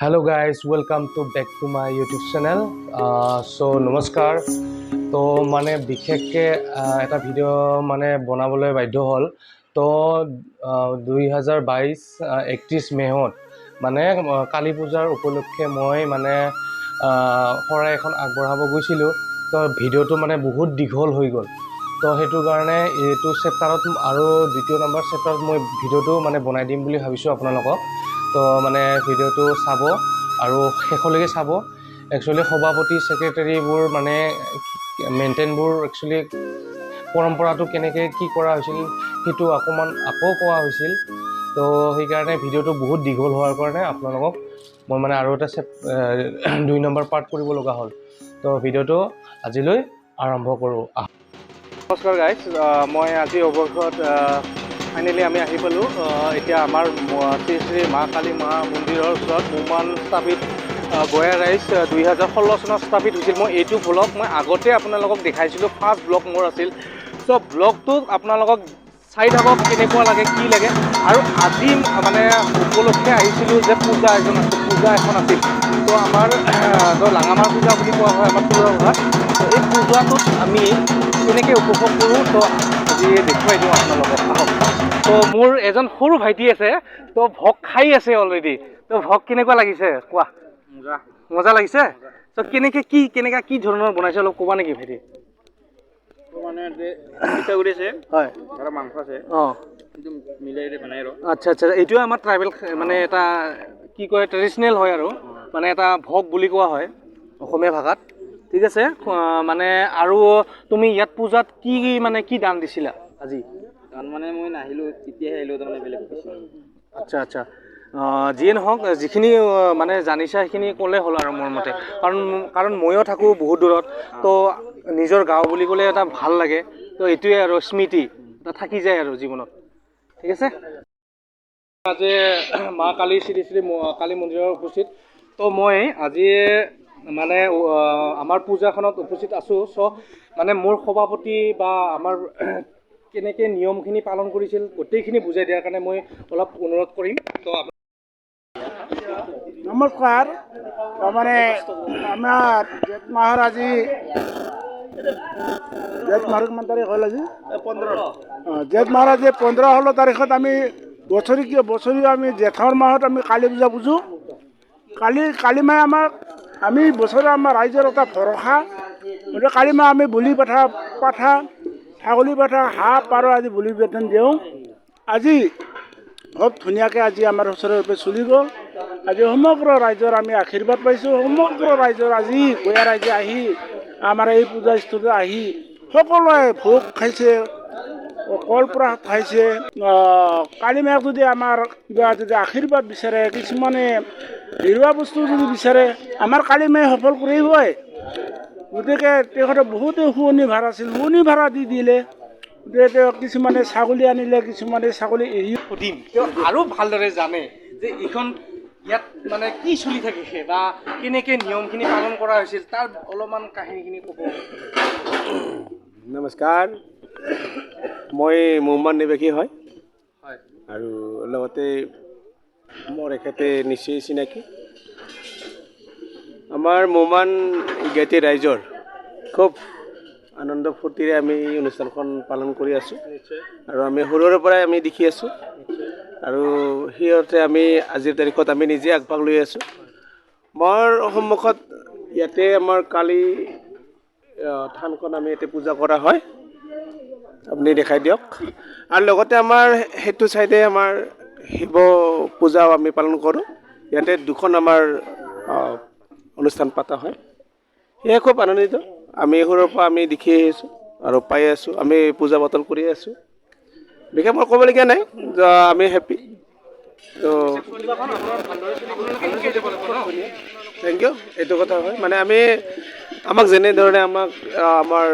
Hello guys, welcome to back to my YouTube channel. So নমস্কাৰ তো মানে বিশেষকে এটা ভিডিও মানে বনাবলৈ বাধ্য হল তো 2022 31 মেহত মানে কালী পূজাৰ উপলক্ষে মই মানে শৰাই এখন আগবঢ়াব গৈছিলোঁ তো ভিডিওটো মানে বহুত দীঘল হৈ গ'ল তো সেইটো কাৰণে এইটো চেপ্টাৰত আৰু দ্বিতীয় নম্বৰ চেপ্টাৰত মই ভিডিওটো মানে বনাই দিম বুলি ভাবিছোঁ আপোনালোকক তো মানে ভিডিওটো চাব আৰু শেষলৈকে চাব একচুৱেলি সভাপতি সেক্ৰেটাৰীবোৰ মানে মেইনটেইনবোৰ একচুৱেলি পৰম্পৰাটো কেনেকৈ কি কৰা হৈছিল সেইটো আকৌ কোৱা হৈছিল তো সেইকাৰণে ভিডিওটো বহুত দীঘল হোৱাৰ কাৰণে আপোনালোকক মই মানে আৰু এটা 2 নম্বৰ পাৰ্ট কৰিব লগা হ'ল তো ভিডিওটো আজিলৈ আৰম্ভ কৰোঁ নমস্কাৰ গাইজ মই আজি অৱশেষত ফাইনেলি আমি আহি পালোঁ এতিয়া আমাৰ শ্ৰী শ্ৰী মা কালী মন্দিৰৰ ওচৰত মোমান স্থাপিত গয়া ৰাইজ 2016 চনত স্থাপিত হৈছিল মই এইটো ব্লগ মই আগতে আপোনালোকক দেখাইছিলোঁ ফাৰ্ষ্ট ব্লগ মোৰ আছিল চ' ব্লগটো আপোনালোকক চাই থাকক কেনেকুৱা লাগে কি লাগে আৰু আজি মানে উপলক্ষে আহিছিলোঁ যে পূজা এখন আছিল তো আমাৰ লাঙামাৰ পূজা বুলি কোৱা হয় আমাৰ পূজাৰ ভাষাত এই পূজাটোত আমি কেনেকৈ উপভোগ কৰোঁ তো আজি দেখুৱাই দিওঁ আপোনালোকক আহক তো মোৰ এজন সৰু ভাইটি আছে তো ভোগ খাই আছে অলৰেডি তো ভোগ কেনেকুৱা লাগিছে কোৱা মজা লাগিছে তো কেনেকুৱা কি ধৰণৰ বনাইছে অলপ ক'বা নেকি ভাইটি মানে পিঠাগুড়ি আছে হয় আৰু মাংস আছে কিন্তু মিলাই বনাই আৰু আচ্ছা আচ্ছা এইটোৱে আমাৰ ট্ৰাইবেল মানে এটা কি কয় ট্ৰেডিশ্যনেল হয় আৰু মানে এটা ভোগ বুলি কোৱা হয় অসমীয়া ভাষাত ঠিক আছে মানে আৰু তুমি ইয়াত পূজাত কি দান দিছিলা আজি কাৰণ মানে মই নাহিলোঁ তেতিয়াহে আহিলোঁ তাৰমানে বেলেগ আচ্ছা আচ্ছা যিয়ে নহওক যিখিনি মানে জানিছা সেইখিনি ক'লে হ'ল আৰু মোৰ মতে কাৰণ ময়ো থাকোঁ বহুত দূৰত তো নিজৰ গাঁও বুলি ক'লে এটা ভাল লাগে তো এইটোৱে আৰু স্মৃতি এটা থাকি যায় আৰু জীৱনত ঠিক আছে আজি মা কালী শ্ৰী শ্ৰী কালী মন্দিৰৰ উপস্থিত তো মই আজি মানে আমাৰ পূজাখনত উপস্থিত আছোঁ চ' মানে মোৰ সভাপতি বা আমাৰ কেনেকৈ নিয়মখিনি পালন কৰিছিল গোটেইখিনি বুজাই দিয়াৰ কাৰণে মই অলপ অনুৰোধ কৰিম তো নমস্কাৰ মানে আমাৰ জেঠ মাহৰ আজি জেঠ মাহৰ কিমান তাৰিখ হ'ল আজি 15 জেঠ মাহৰ আজি 15-16 তাৰিখত আমি বছৰি আমি জেঠৰ মাহত আমি কালী পূজা পূজোঁ কালী মায়ে আমাক আমি বছৰে আমাৰ ৰাইজৰ এটা ভৰসা গতিকে কালী মায়ে আমি বলি পাঠা ছাগলী পাঠা হাঁহ পাৰ আদি বলি বেতন দিওঁ আজি খুব ধুনীয়াকৈ আজি আমাৰ ওচৰতে চলি গ'ল আজি সমগ্ৰ ৰাইজৰ আমি আশীৰ্বাদ পাইছোঁ সমগ্ৰ ৰাইজৰ আজি গয়া ৰাইজে আহি আমাৰ এই পূজাস্থলীত আহি সকলোৱে ভোগ খাইছে কলপ্ৰসাদ খাইছে কালী মাক যদি আমাৰ কিবা যদি আশীৰ্বাদ বিচাৰে কিছুমানে হেৰুৱা বস্তু যদি বিচাৰে আমাৰ কালী মায়ে সফল কৰিবই গতিকে তেখেতে বহুতে শুৱনি ভাড়া আছিল শুৱনি ভাড়া দি দিলে গতিকে কিছুমানে ছাগলী আনিলে কিছুমানে ছাগলী এৰি সুধিম তেওঁ আৰু ভালদৰে জানে যে এইখন ইয়াত মানে কি চলি থাকে বা কেনেকৈ নিয়মখিনি পালন কৰা হৈছিল তাৰ অলপমান কাহিনীখিনি ক'ব নমস্কাৰ মই মোমান নিবাসী হয় হয় আৰু লগতে মোৰ এখেতে নিশ্চয় চিনাকি আমাৰ মোমান জ্ঞাতি ৰাইজৰ খুব আনন্দ ফূৰ্তিৰে আমি এই অনুষ্ঠানখন পালন কৰি আছোঁ আৰু আমি সৰুৰে পৰাই আমি দেখি আছোঁ আৰু সেই অৰ্থে আমি আজিৰ তাৰিখত আমি নিজে আগভাগ লৈ আছোঁ মোৰ সন্মুখত ইয়াতে আমাৰ কালী থানখন আমি ইয়াতে পূজা কৰা হয় আপুনি দেখাই দিয়ক আৰু লগতে আমাৰ সেইটো চাইডে আমাৰ শিৱ পূজাও আমি পালন কৰোঁ ইয়াতে দুখন আমাৰ অনুষ্ঠান পতা হয় সেয়ে খুব আনন্দিত আমি সৰুৰ পৰা আমি দেখি আহিছোঁ আৰু পাই আছোঁ আমি পূজা পাতল কৰি আছোঁ বিশেষ মই ক'বলগীয়া নাই আমি হেপ্পী তো থেংক ইউ এইটো কথা হয় মানে আমাক যেনেধৰণে আমাৰ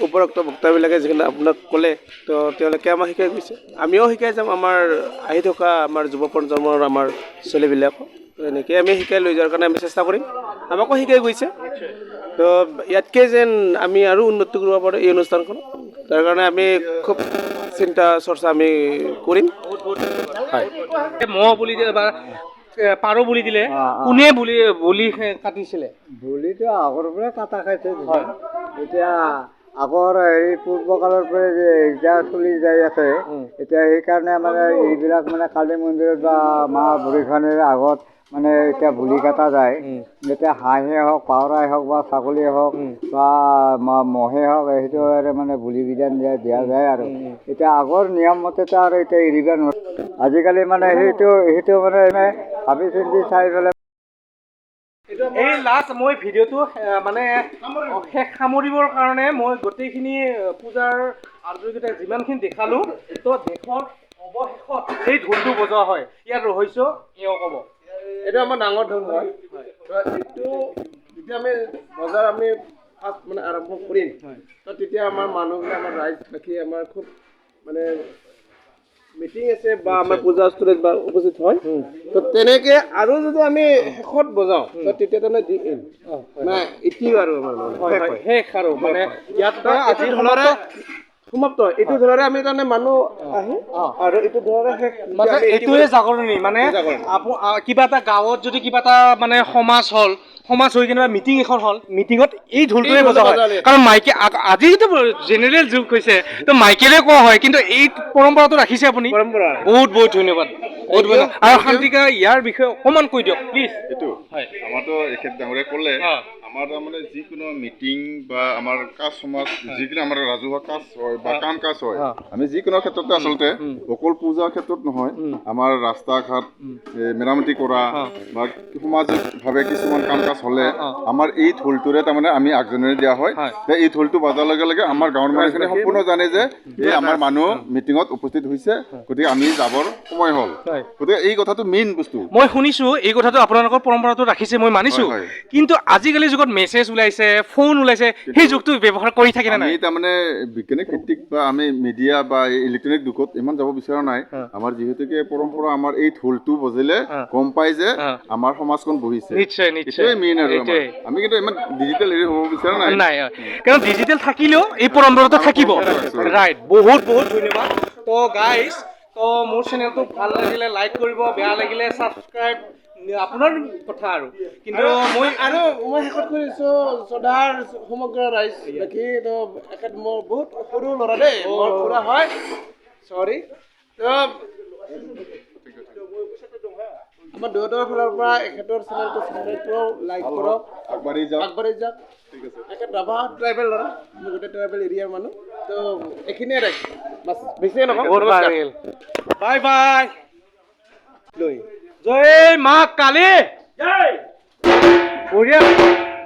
উপৰোক্ত বক্তাবিলাকে যিখিনি আপোনাক ক'লে তো তেওঁলোকে আমাক শিকাই গৈছে আমিও শিকাই যাম আমাৰ আহি থকা আমাৰ যুৱ প্ৰজন্মৰ আমাৰ ছোৱালীবিলাকক তো এনেকৈ আমি শিকাই লৈ যোৱাৰ কাৰণে আমি চেষ্টা কৰিম আমাকো শিকাই গৈছে তো ইয়াতকৈ যেন আমি আৰু উন্নতি কৰিব পাৰোঁ এই অনুষ্ঠানখন তাৰ কাৰণে আমি খুব চিন্তা চৰ্চা আমি কৰিম হয় মহ বুলি বা পাৰ বুলি দিলে কোনে বুলি কাটিছিলে বলিটো আগৰ পৰাই কাটা খাইছে এতিয়া আগৰ হেৰি পূৰ্বকালৰ পৰাই যে এতিয়া চলি যাই আছে এতিয়া সেইকাৰণে মানে এইবিলাক মানে কালী মন্দিৰত বা মা বুঢ়ীখানীৰ আগত মানে এতিয়া বলি কটা যায় এতিয়া হাঁহে হওক পাৱৰাই হওক বা ছাগলীয়ে হওক বা মহে হওক সেইটো মানে বলি বিধান দিয়া যায় আৰু এতিয়া আগৰ নিয়ম মতেতো আৰু এতিয়া এৰিব নোৱাৰে আজিকালি মানে সেইটো মানে ভাবি চিন্তি চাই পেলাই এই লাষ্ট মই ভিডিঅ'টো মানে শেষ সামৰিবৰ কাৰণে মই গোটেইখিনি পূজাৰ আন্তৰিকতা যিমানখিনি দেখালোঁ তো দেশৰ অৱশেষত এই ঢোলটো বজোৱা হয় ইয়াৰ ৰহস্য এওঁ ক'ব এইটো আমাৰ ডাঙৰ ঢোল হয় এইটো যেতিয়া আমি বজাৰ আমি ফাৰ্ষ্ট মানে আৰম্ভ কৰিম তো তেতিয়া আমাৰ মানুহবিলাক আমাৰ ৰাইজ বাকী আমাৰ খুব মানে মিটিং আছে বা আমাৰ পূজাস্থলীত বা উপস্থিত হয় তো তেনেকৈ আৰু যদি আমি শেষত বজাওঁ তো তেতিয়া তাৰমানে দি মানে এতিয়াও আৰু আমাৰ শেষ আৰু মানে ইয়াত আজি ধৰণে সমাপ্ত এইটো ধৰণে আমি তাৰমানে মানুহ আহি আৰু এইটো ধৰণে শেষ মানে এইটোৱে জাগৰণি মানে কিবা এটা গাঁৱত যদি কিবা এটা মানে সমাজ হৈ কিনে মিটিং এখন হ'ল মিটিঙত এই ঢোলটোৱে বজোৱা হয় কাৰণ মাইকে আজিতো জেনেৰেল যুগ হৈছে তো মাইকেৰে কোৱা হয় কিন্তু এই পৰম্পৰাটো ৰাখিছে আপুনি বহুত বহুত ধন্যবাদ বহুত বহুত আৰু শান্তিকা ইয়াৰ বিষয়ে অকণমান কৈ দিয়ক প্লিজ এইটো আমাৰতো এখেত ডাঙৰে ক'লে আমাৰ তাৰমানে যিকোনো মিটিং বা আমাৰ কাজ সমাজ যিকোনো আমাৰ ৰাজহুৱা কাজ হয় বা কাম কাজ হয় আমি যিকোনো ক্ষেত্ৰতে আচলতে অকল পূজাৰ ক্ষেত্ৰত নহয় আমাৰ ৰাস্তা ঘাট মেৰামতি কৰা বা সামাজিকভাৱে কিছুমান কাম কাজ হ'লে আমাৰ এই ঢোলটোৰে তাৰমানে আমি আগজননী দিয়া হয় যে এই ঢোলটো বজাৰ লগে লগে আমাৰ গাঁৱৰ মানুহখিনি সম্পূৰ্ণ জানে যে এই আমাৰ মানুহ মিটিঙত উপস্থিত হৈছে গতিকে আমি যাবৰ সময় হ'ল গতিকে এই কথাটো মেইন বস্তু মই শুনিছোঁ এই কথাটো আপোনালোকৰ পৰম্পৰাটো ৰাখিছে মই মানিছোঁ কিন্তু আজিকালি যুগত মেছেজ ওলাইছে ফোন ওলাইছে সেই যুগটো ব্যৱহাৰ কৰি থাকে আমি তাৰমানে বৈজ্ঞানিক ভিত্তিক বা আমি মিডিয়া বা ইলেক্ট্ৰনিক যুগত ইমান যাব বিচৰা নাই আমাৰ যিহেতুকে পৰম্পৰা আমাৰ এই ঢোলটো বজিলে গম পাই যে আমাৰ সমাজখন বহিছে নিশ্চয় মেইন আৰু আমি কিন্তু ইমান ডিজিটেল হেৰি হ'ব বিচৰা নাই কাৰণ ডিজিটেল থাকিলেও এই পৰম্পৰাটো থাকিব ৰাইট বহুত বহুত ধন্যবাদ তো গাইজ তো মোৰ চেনেলটো ভাল লাগিলে লাইক কৰিব বেয়া লাগিলে ছাবস্ক্ৰাইব আপোনাৰ কথা আৰু কিন্তু মই শেষত কৰিছোঁ শ্ৰদ্ধাৰ সমগ্ৰ ৰাইজ বাকী তো এখেত মোৰ বহুত সৰু ল'ৰা দেই মোৰ খুৰা হয় চৰি তো আমাৰ দেউতাৰ ফালৰ পৰা এখেতৰ চেনেলটো ছাবস্ক্ৰাইব কৰক লাইক কৰক আগবাঢ়ি যাওক এখেত ৰাভা ট্ৰাইবেল ল'ৰা আমি গোটেই ট্ৰাইবেল এৰিয়াৰ মানুহ তো এইখিনিয়ে ৰাইজ বাছ বেছিয়ে নকওঁ বাই বাই জয় মা কালী জয় বঢ়িয়া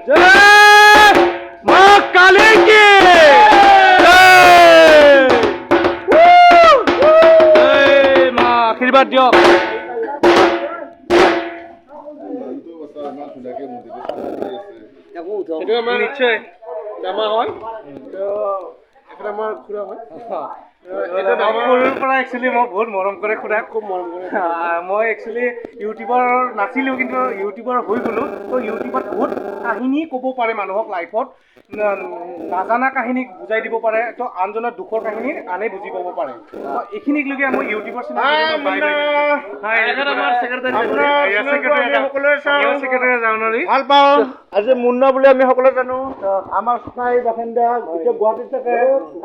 জয় মা কালী কি জয় মা আশীৰ্বাদ দিয়ক এইটো আমাৰ নিশ্চয় ডামা হয় তো এখেত আমাৰ খুৰা হয় সৰুৰ পৰা একচুৱেলি মই বহুত মৰম কৰে খুৰাক খুব মৰম কৰে মই একচুৱেলি ইউটিউবাৰ নাছিলোঁ কিন্তু ইউটিউবাৰ হৈ গ'লোঁ তো ইউটিউবত বহুত কাহিনী ক'ব পাৰে মানুহক লাইফত নাজানা কাহিনীক বুজাই দিব পাৰে তো আনজনৰ দুখৰ কাহিনী আনে বুজি পাব পাৰে তো এইখিনিক লৈকে মই ইউটিউবৰ ভাল পাওঁ আজি মুন্না বুলি আমি সকলোৱে জানো আমাৰ স্থায়ী বাসিন্দা গোটেই গুৱাহাটীত থাকে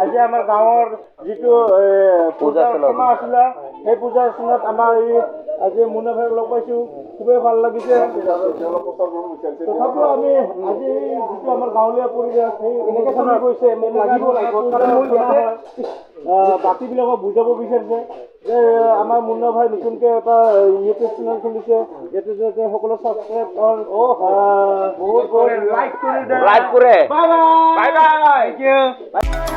আজি আমাৰ গাঁৱৰ যিটো পূজা অৰ্চনা আছিলে সেই পূজা অৰ্চনাত আমাৰ এই আজি মুন্না ভাইক লগ পাইছোঁ খুবেই ভাল লাগিছে তথাপিও আমি আজি যিটো আমাৰ গাঁৱলীয়া পৰিৱেশ সেই এনেকৈ চলি গৈছে বাকীবিলাকক বুজাব বিচাৰিছে যে আমাৰ মুন্না ভাই নতুনকৈ এটা ইউটিউব চেনেল খুলিছে ইয়াতে যাতে সকলো ছাবস্ক্ৰাইব বহুত লাইক কৰে বাই বাই থেংক ইউ